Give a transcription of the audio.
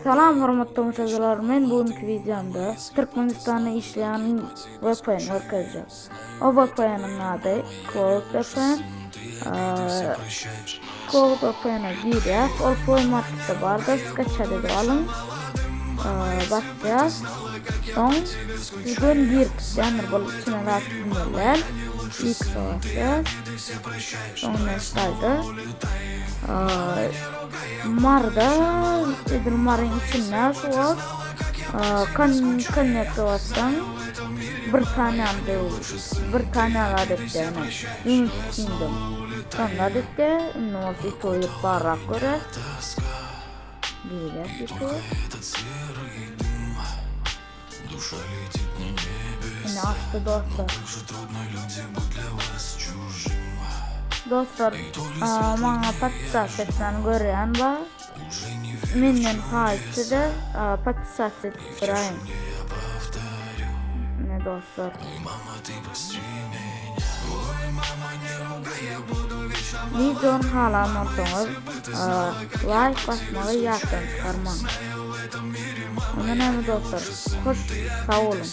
Salam hormatly tomoshabçylar, men bugünkü videomda Türkmenistan'da işleyen VPN örkezeceğim. O VPN'in adı Cloud VPN. Cloud VPN'e gireceğiz. O Play Market'te barda sketch edip alın. Başlayacağız. Son bugün bir demir bol içine rahatlıklar. İlk savaşacağız. Sonra saydı. Marda Marın içinde şu var. Connector'dan bir tane adet yani. Kingdom. Sonra adette North Toyur Barak göre. Böyle bir şey. Yine açtı dostlar. Dostlar, bana patisasını gören var. Menden faizsi de patisası bırakın. Ne dostlar? Videonun hala anlatsanız like basmayı yakın çıkarmayın. Ondan hem dostlar, hoş sağ olun.